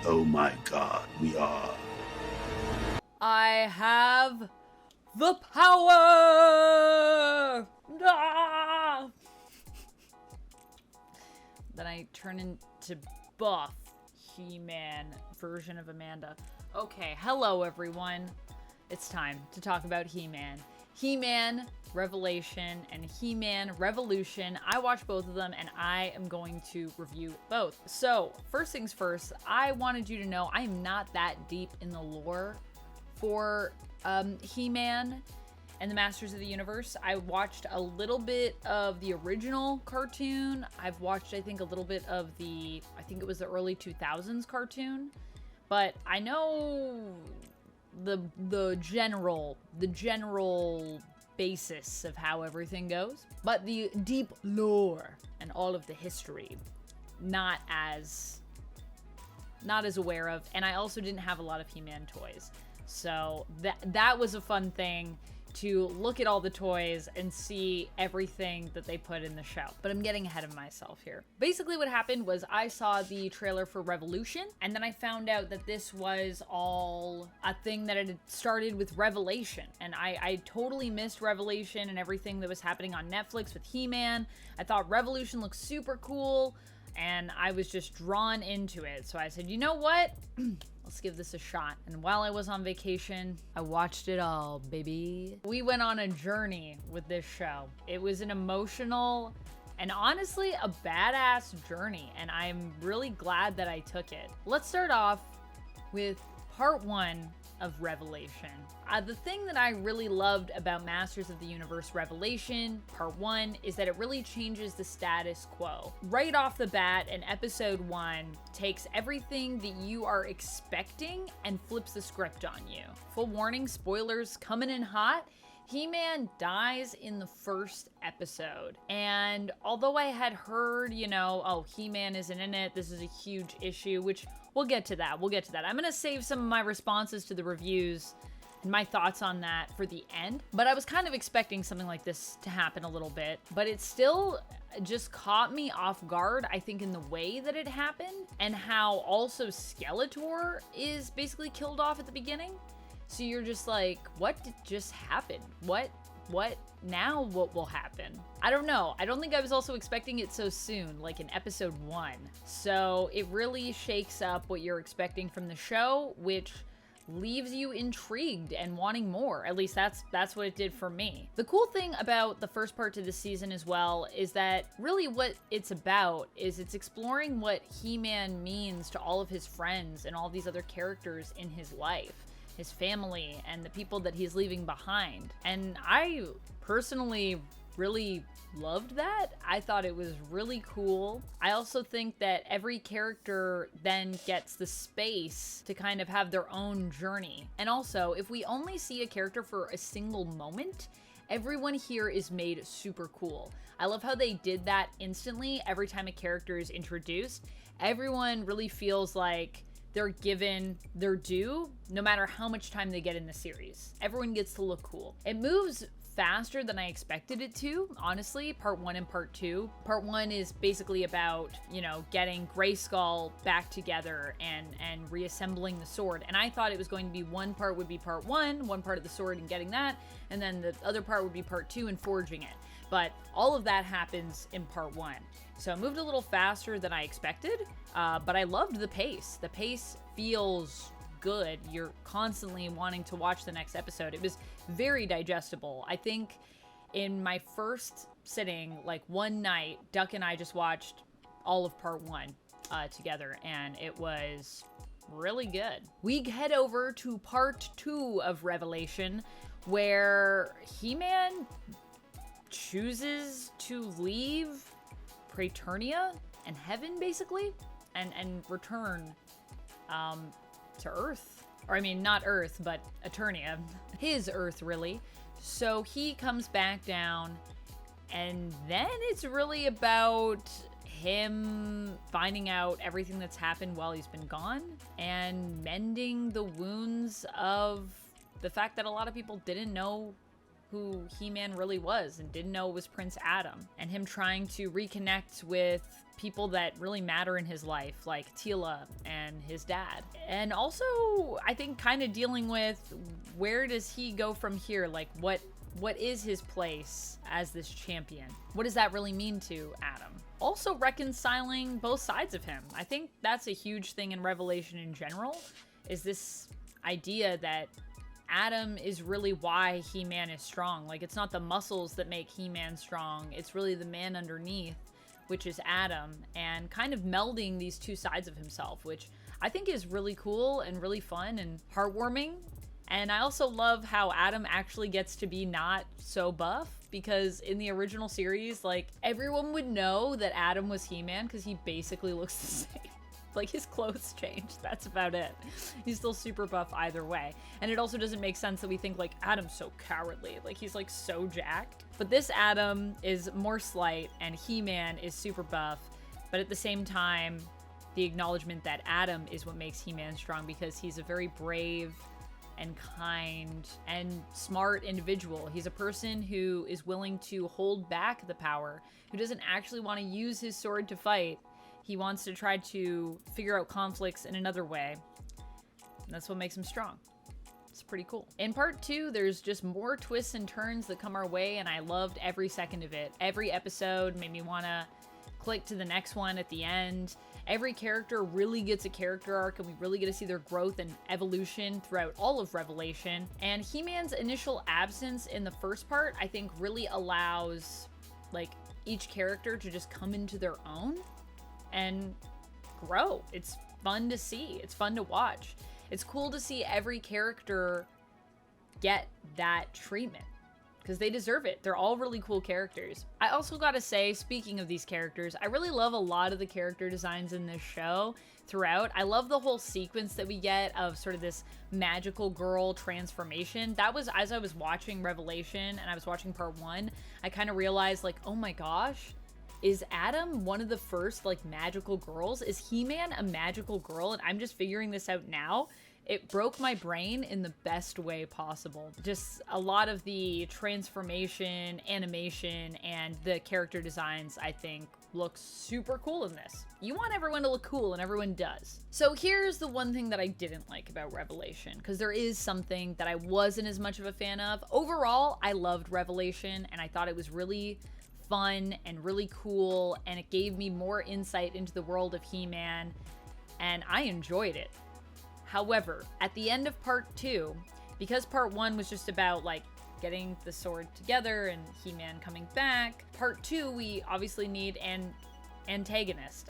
Oh my god, we are. I have the power! Ah! Then I turn into buff He-Man version of Amanda. Okay, hello everyone. It's time to talk about He-Man. He-Man Revelation and He-Man Revolution. I watched both of them and I am going to review both. So, first things first, I wanted you to know I am not that deep in the lore for He-Man and the Masters of the Universe. I watched a little bit of the original cartoon. I've watched, I think, a little bit of the, I think it was the early 2000s cartoon. But I know the general basis of how everything goes. But the deep lore and all of the history, not as aware of. And I also didn't have a lot of He-Man toys. So that was a fun thing, to look at all the toys and see everything that they put in the show. But I'm getting ahead of myself here. Basically what happened was I saw the trailer for Revolution, and then I found out that this was all a thing that had started with Revelation. And I totally missed Revelation and everything that was happening on Netflix with He-Man. I thought Revolution looked super cool, and I was just drawn into it. So I said, you know what? Let's give this a shot. And while I was on vacation, I watched it all, baby. We went on a journey with this show. It was an emotional and honestly a badass journey, and I'm really glad that I took it. Let's start off with part one of Revelation. The thing that I really loved about Masters of the Universe Revelation Part 1 is that it really changes the status quo. Right off the bat, in episode 1, takes everything that you are expecting and flips the script on you. Full warning, spoilers coming in hot. He-Man dies in the first episode. And although I had heard, oh, He-Man isn't in it, this is a huge issue, which we'll get to that. I'm gonna save some of my responses to the reviews and my thoughts on that for the end. But I was kind of expecting something like this to happen a little bit, but it still just caught me off guard, I think, in the way that it happened, and how also Skeletor is basically killed off at the beginning. So you're just like, what just happened? What now? What will happen? I don't know. I don't think I was also expecting it so soon, like in episode 1. So it really shakes up what you're expecting from the show, which leaves you intrigued and wanting more. At least that's what it did for me. The cool thing about the first part to this season as well is that really what it's about is it's exploring what He-Man means to all of his friends and all these other characters in his life, his family, and the people that he's leaving behind. And I personally really loved that. I thought it was really cool. I also think that every character then gets the space to kind of have their own journey. And also, if we only see a character for a single moment, everyone here is made super cool. I love how they did that instantly. Every time a character is introduced, everyone really feels like they're given their due, no matter how much time they get in the series. Everyone gets to look cool. It moves faster than I expected it to, honestly, part 1 and part 2. Part 1 is basically about, getting Grayskull back together and reassembling the sword. And I thought it was going to be one part would be part 1, one part of the sword and getting that, and then the other part would be part 2 and forging it. But all of that happens in part 1. So it moved a little faster than I expected, but I loved the pace. The pace feels good. You're constantly wanting to watch the next episode. It was very digestible. I think in my first sitting, like one night, Duck and I just watched all of part 1 together, and it was really good. We head over to part 2 of Revelation, where He-Man chooses to leave Praeternia and heaven, basically, and return to Earth. Or I mean, not Earth, but Eternia. His Earth, really. So he comes back down, and then it's really about him finding out everything that's happened while he's been gone and mending the wounds of the fact that a lot of people didn't know who He-Man really was and didn't know it was Prince Adam, and him trying to reconnect with people that really matter in his life, like Teela and his dad. And also, I think kind of dealing with where does he go from here? Like, what is his place as this champion? What does that really mean to Adam? Also reconciling both sides of him. I think that's a huge thing in Revelation in general, is this idea that Adam is really why He-Man is strong. Like, it's not the muscles that make He-Man strong. It's really the man underneath, which is Adam, and kind of melding these two sides of himself, which I think is really cool and really fun and heartwarming. And I also love how Adam actually gets to be not so buff, because in the original series, like, everyone would know that Adam was He-Man because he basically looks the same. Like, his clothes changed, that's about it. He's still super buff either way. And it also doesn't make sense that we think, like, Adam's so cowardly. Like, he's, like, so jacked. But this Adam is more slight, and He-Man is super buff. But at the same time, the acknowledgement that Adam is what makes He-Man strong, because he's a very brave and kind and smart individual. He's a person who is willing to hold back the power, who doesn't actually want to use his sword to fight. He wants to try to figure out conflicts in another way. And that's what makes him strong. It's pretty cool. In part 2, there's just more twists and turns that come our way, and I loved every second of it. Every episode made me want to click to the next one at the end. Every character really gets a character arc, and we really get to see their growth and evolution throughout all of Revelation. And He-Man's initial absence in the first part, I think, really allows, like, each character to just come into their own and grow. It's fun to see. It's fun to watch. It's cool to see every character get that treatment, because they deserve it. They're all really cool characters. I also gotta say, speaking of these characters, I really love a lot of the character designs in this show throughout. I love the whole sequence that we get of sort of this magical girl transformation. That was, as I was watching Revelation and I was watching part 1, I kind of realized, like, oh my gosh, is Adam one of the first, like, magical girls? Is He-Man a magical girl? And I'm just figuring this out now. It broke my brain in the best way possible. Just a lot of the transformation, animation, and the character designs, I think, look super cool in this. You want everyone to look cool, and everyone does. So here's the one thing that I didn't like about Revelation, because there is something that I wasn't as much of a fan of. Overall, I loved Revelation, and I thought it was really fun and really cool, and it gave me more insight into the world of He-Man, and I enjoyed it. However, at the end of part 2, because part 1 was just about, like, getting the sword together and He-Man coming back, part 2, we obviously need an antagonist.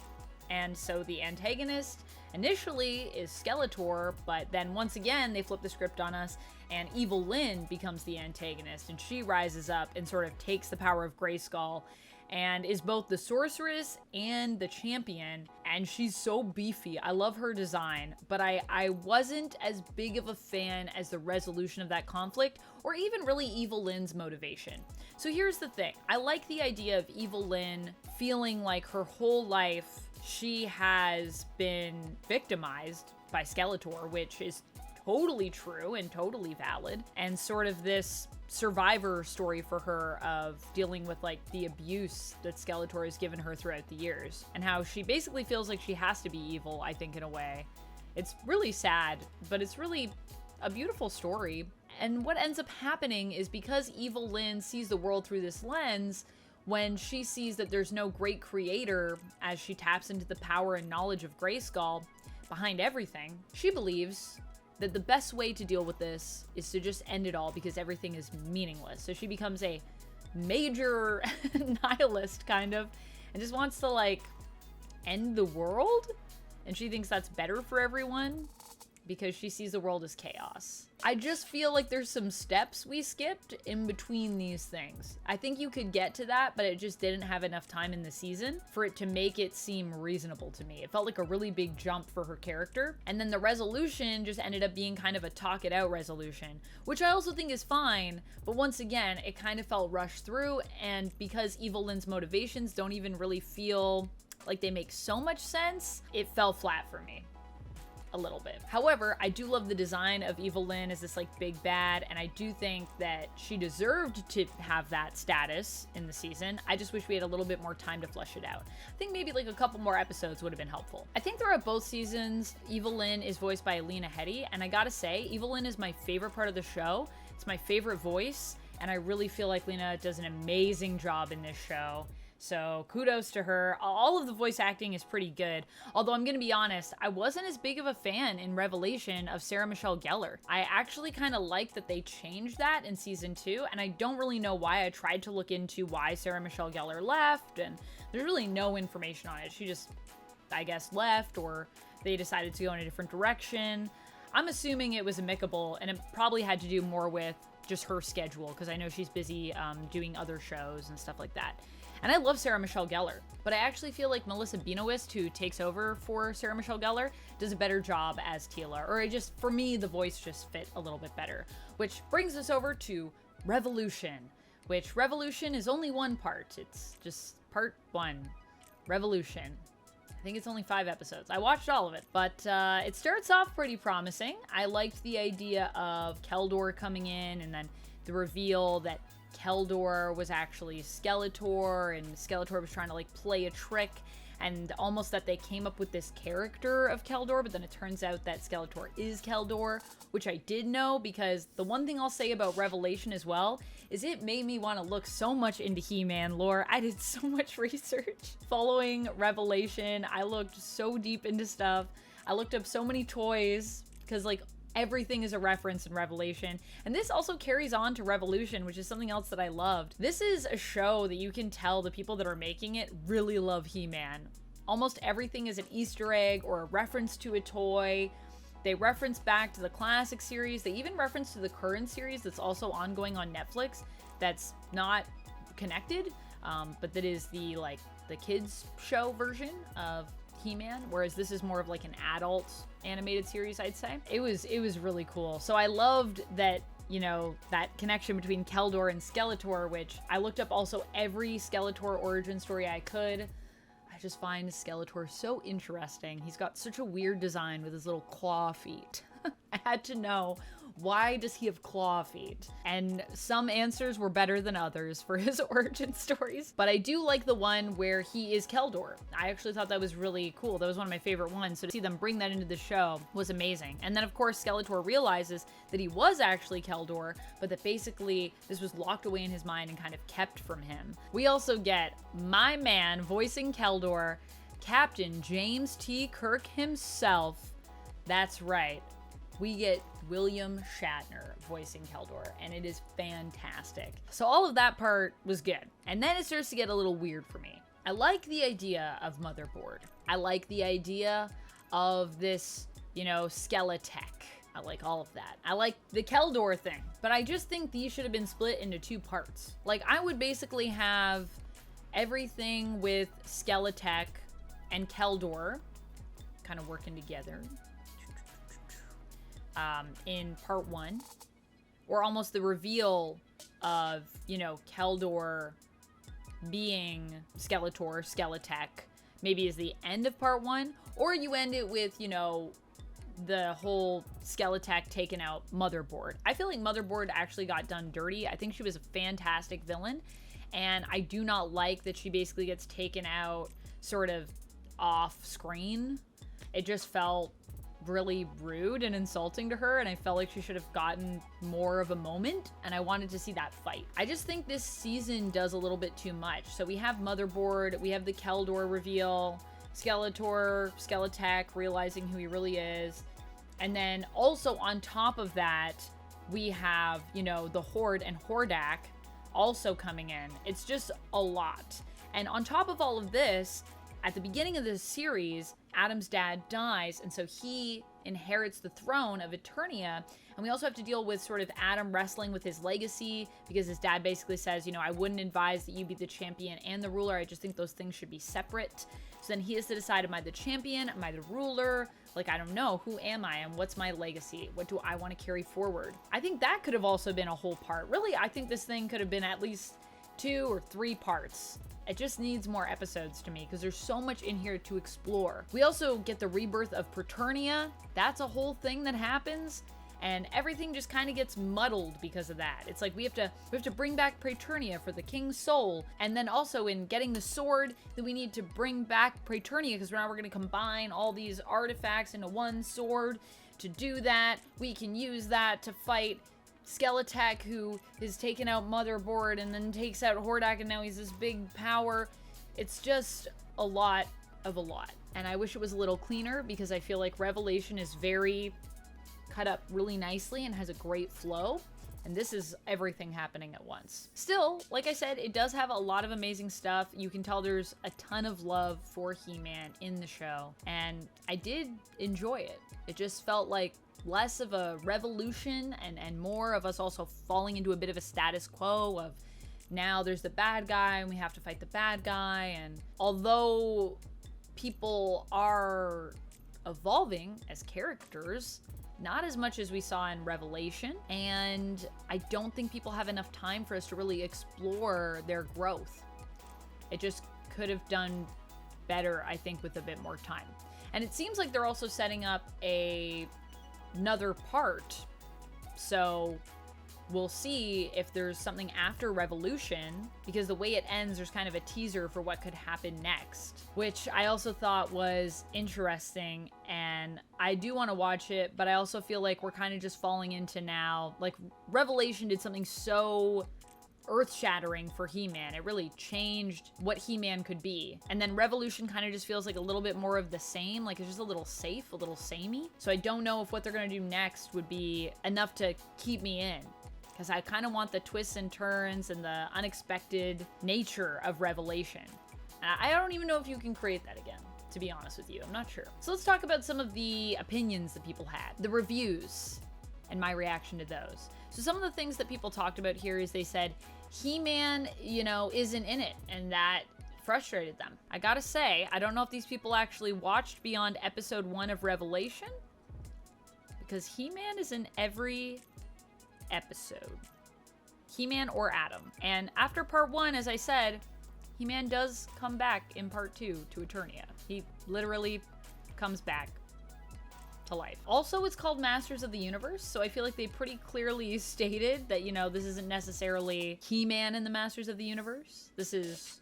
And so the antagonist initially is Skeletor, but then once again they flip the script on us, and Evil Lynn becomes the antagonist, and she rises up and sort of takes the power of Grayskull and is both the sorceress and the champion, and she's so beefy. I love her design, but I wasn't as big of a fan as the resolution of that conflict, or even really Evil Lynn's motivation. So here's the thing. I like the idea of Evil Lynn feeling like her whole life she has been victimized by Skeletor, which is totally true and totally valid, and sort of this survivor story for her of dealing with, like, the abuse that Skeletor has given her throughout the years, and how she basically feels like she has to be evil, I think, in a way. It's really sad, but it's really a beautiful story. And what ends up happening is, because Evil Lynn sees the world through this lens, when she sees that there's no great creator, as she taps into the power and knowledge of Grayskull behind everything, she believes that the best way to deal with this is to just end it all, because everything is meaningless. So she becomes a major nihilist, kind of, and just wants to, like, end the world. And she thinks that's better for everyone, because she sees the world as chaos. I just feel like there's some steps we skipped in between these things. I think you could get to that, but it just didn't have enough time in the season for it to make it seem reasonable to me. It felt like a really big jump for her character. And then the resolution just ended up being kind of a talk it out resolution, which I also think is fine. But once again, it kind of felt rushed through. And because Evil Lynn's motivations don't even really feel like they make so much sense, it fell flat for me. a little bit. However, I do love the design of Evil Lynn as this like big bad, and I do think that she deserved to have that status in the season. I just wish we had a little bit more time to flesh it out. I think maybe like a couple more episodes would have been helpful. I think throughout both seasons, Evil Lynn is voiced by Lena Headey, and I gotta say, Evil Lynn is my favorite part of the show. It's my favorite voice, and I really feel like Lena does an amazing job in this show. So kudos to her. All of the voice acting is pretty good. Although I'm going to be honest, I wasn't as big of a fan in Revelation of Sarah Michelle Gellar. I actually kind of like that they changed that in season 2, and I don't really know why. I tried to look into why Sarah Michelle Gellar left, and there's really no information on it. She just, I guess, left, or they decided to go in a different direction. I'm assuming it was amicable, and it probably had to do more with just her schedule, because I know she's busy doing other shows and stuff like that. And I love Sarah Michelle Gellar, but I actually feel like Melissa Benoist, who takes over for Sarah Michelle Gellar, does a better job as Tila. Or for me, the voice just fit a little bit better. Which brings us over to Revolution, which Revolution is only one part. It's just part 1, Revolution. I think it's only 5 episodes. I watched all of it, but it starts off pretty promising. I liked the idea of Keldor coming in, and then the reveal that Keldor was actually Skeletor, and Skeletor was trying to like play a trick, and almost that they came up with this character of Keldor, but then it turns out that Skeletor is Keldor, which I did know, because the one thing I'll say about Revelation as well is it made me want to look so much into He-Man lore. I did so much research following Revelation. I looked so deep into stuff. I looked up so many toys, because like everything is a reference in Revelation. And this also carries on to Revolution, which is something else that I loved. This is a show that you can tell the people that are making it really love He-Man. Almost everything is an Easter egg or a reference to a toy. They reference back to the classic series. They even reference to the current series that's also ongoing on Netflix that's not connected, but that is the kids show version of He-Man, whereas this is more of like an adult animated series, I'd say. It was really cool. So I loved that, you know, that connection between Keldor and Skeletor, which I looked up also every Skeletor origin story I could. I just find Skeletor so interesting. He's got such a weird design with his little claw feet. I had to know, why does he have claw feet? And some answers were better than others for his origin stories. But I do like the one where he is Keldor. I actually thought that was really cool. That was one of my favorite ones. So to see them bring that into the show was amazing. And then of course Skeletor realizes that he was actually Keldor, but that basically this was locked away in his mind and kind of kept from him. We also get my man voicing Keldor, Captain James T. Kirk himself. That's right. We get William Shatner voicing Keldor, and it is fantastic. So all of that part was good. And then it starts to get a little weird for me. I like the idea of Motherboard. I like the idea of this, you know, Skeletech. I like all of that. I like the Keldor thing. But I just think these should have been split into 2 parts. Like, I would basically have everything with Skeletech and Keldor kind of working together. In part 1, or almost the reveal of, you know, Keldor being Skeletor, Skeletech, maybe is the end of part 1, or you end it with, you know, the whole Skeletech taking out Motherboard. I feel like Motherboard actually got done dirty. I think she was a fantastic villain, and I do not like that she basically gets taken out sort of off screen. It just felt really rude and insulting to her, and I felt like she should have gotten more of a moment, and I wanted to see that fight. I just think this season does a little bit too much. So we have Motherboard, we have the Keldor reveal, Skeletor, Skeletech realizing who he really is, and then also on top of that, we have, you know, the Horde and Hordak also coming in. It's just a lot. And on top of all of this, at the beginning of this series, Adam's dad dies, and so he inherits the throne of Eternia. And we also have to deal with sort of Adam wrestling with his legacy, because his dad basically says, you know, I wouldn't advise that you be the champion and the ruler. I just think those things should be separate. So then he has to decide, am I the champion? Am I the ruler? Like, I don't know. Who am I? And what's my legacy? What do I want to carry forward? I think that could have also been a whole part. Really, I think this thing could have been at least 2 or 3 parts. it just needs more episodes to me because there's so much in here to explore. We also get the rebirth of Preternia. That's a whole thing that happens. And everything just kind of gets muddled because of that. It's like we have to bring back Praeternia for the king's soul. And then also in getting the sword, then we need to bring back Praeternia because now we're going to combine all these artifacts into one sword. To do that, we can use that to fight Skeletek, who has taken out Motherboard and then takes out Hordak, and now he's this big power. It's just a lot of a lot. And I wish it was a little cleaner because I feel like Revelation is very cut up really nicely and has a great flow, and this is everything happening at once. Still, like I said, it does have a lot of amazing stuff. You can tell there's a ton of love for He-Man in the show, and I did enjoy it. It just felt like less of a revolution and more of us also falling into a bit of a status quo of now there's the bad guy and we have to fight the bad guy. And although people are evolving as characters, not as much as we saw in Revelation, and I don't think people have enough time for us to really explore their growth. It just could have done better, I think, with a bit more time. And it seems like they're also setting up another part, so we'll see if there's something after Revolution, because the way it ends, there's kind of a teaser for what could happen next, which I also thought was interesting, and I do want to watch it, but I also feel like we're kind of just falling into now, like, Revelation did something so earth-shattering for He-Man. It really changed what He-Man could be. And then Revolution kind of just feels like a little bit more of the same, like it's just a little safe, a little samey. So I don't know if what they're going to do next would be enough to keep me in, because I kind of want the twists and turns and the unexpected nature of Revelation. And I don't even know if you can create that again, to be honest with you. I'm not sure. So let's talk about some of the opinions that people had, the reviews, and my reaction to those. So some of the things that people talked about here is they said, He-Man, isn't in it, and that frustrated them. I gotta say, I don't know if these people actually watched beyond episode 1 of Revelation, because He-Man is in every episode. He-Man or Adam. And after part 1, as I said, He-Man does come back in part 2 to Eternia. He literally comes back to life. Also, it's called Masters of the Universe, so I feel like they pretty clearly stated that, this isn't necessarily He-Man in the Masters of the Universe. This is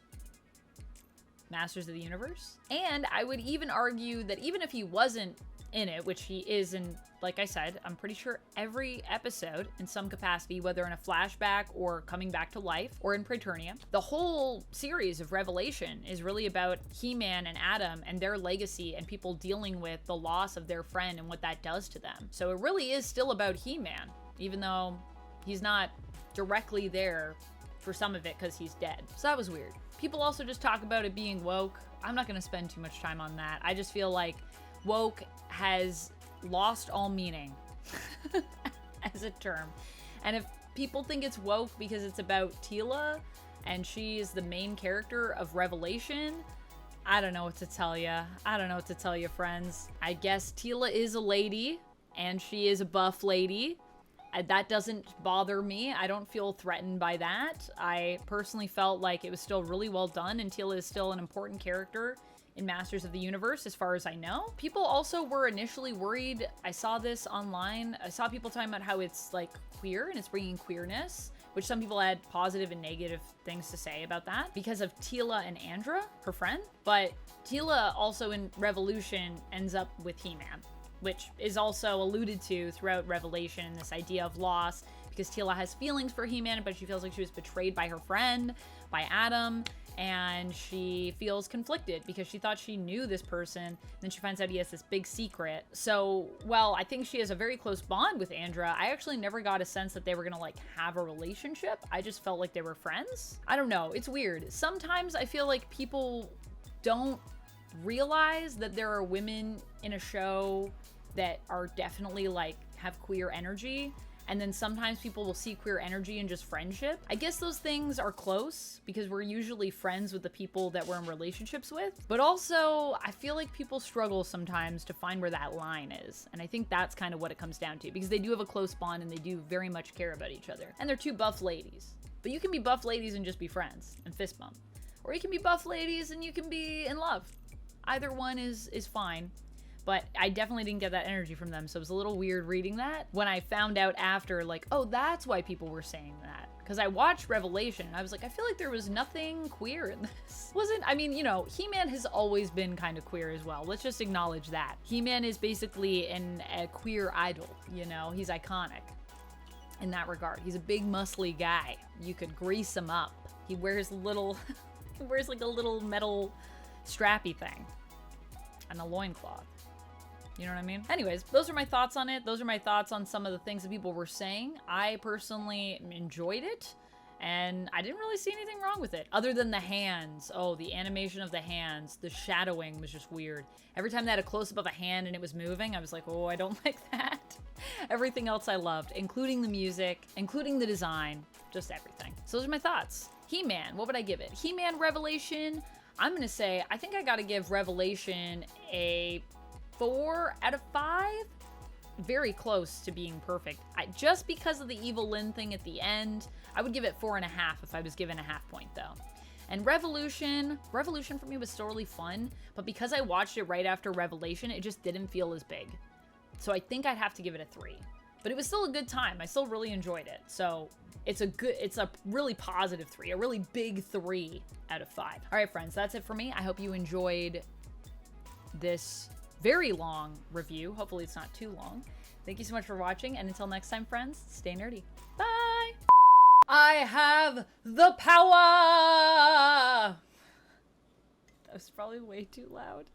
Masters of the Universe. And I would even argue that even if he wasn't in it, which he is in, like I said, I'm pretty sure every episode in some capacity, whether in a flashback or coming back to life or in Praeternia, the whole series of Revelation is really about He-Man and Adam and their legacy and people dealing with the loss of their friend and what that does to them. So it really is still about He-Man, even though he's not directly there for some of it because he's dead. So that was weird. People also just talk about it being woke. I'm not going to spend too much time on that. I just feel like woke has lost all meaning as a term. And if people think it's woke because it's about Teela and she is the main character of Revelation, I don't know what to tell you. I don't know what to tell you, friends. I guess Teela is a lady and she is a buff lady. That doesn't bother me. I don't feel threatened by that. I personally felt like it was still really well done, and Teela is still an important character in Masters of the Universe, as far as I know. People also were initially worried. I saw this online. I saw people talking about how it's like queer and it's bringing queerness, which some people had positive and negative things to say about that because of Teela and Andra, her friend. But Teela also in Revolution ends up with He-Man, which is also alluded to throughout Revelation, this idea of loss, because Teela has feelings for He-Man, but she feels like she was betrayed by her friend, by Adam, and she feels conflicted because she thought she knew this person, then she finds out he has this big secret. So, while I think she has a very close bond with Andra, I actually never got a sense that they were gonna like have a relationship. I just felt like they were friends. I don't know, it's weird. Sometimes I feel like people don't realize that there are women in a show that are definitely like have queer energy, and then sometimes people will see queer energy in just friendship. I guess those things are close because we're usually friends with the people that we're in relationships with, but also I feel like people struggle sometimes to find where that line is, and I think that's kind of what it comes down to, because they do have a close bond and they do very much care about each other, and they're two buff ladies. But you can be buff ladies and just be friends and fist bump. Or you can be buff ladies and you can be in love. Either one is fine. But I definitely didn't get that energy from them, so it was a little weird reading that. When I found out after, like, oh, that's why people were saying that. Because I watched Revelation, and I was like, I feel like there was nothing queer in this. I mean, you know, He-Man has always been kind of queer as well. Let's just acknowledge that. He-Man is basically a queer idol, you know? He's iconic in that regard. He's a big, muscly guy. You could grease him up. He wears little, he wears like a little metal strappy thing and a loincloth. You know what I mean? Anyways, those are my thoughts on it. Those are my thoughts on some of the things that people were saying. I personally enjoyed it, and I didn't really see anything wrong with it, other than the hands. Oh, the animation of the hands. The shadowing was just weird. Every time they had a close-up of a hand and it was moving, I was like, oh, I don't like that. Everything else I loved, including the music, including the design, just everything. So those are my thoughts. He-Man, what would I give it? He-Man Revelation, I'm gonna say, I think I gotta give Revelation a 4 out of 5. Very close to being perfect. Just because of the evil Lynn thing at the end, I would give it 4.5 if I was given a half point though. And Revolution for me was still really fun, but because I watched it right after Revelation, it just didn't feel as big. So I think I'd have to give it a 3. But it was still a good time. I still really enjoyed it. So it's a really positive 3, a really big 3 out of 5. All right, friends, that's it for me. I hope you enjoyed this very long review. Hopefully it's not too long. Thank you so much for watching, and until next time, friends, stay nerdy. Bye! I have the power! That was probably way too loud.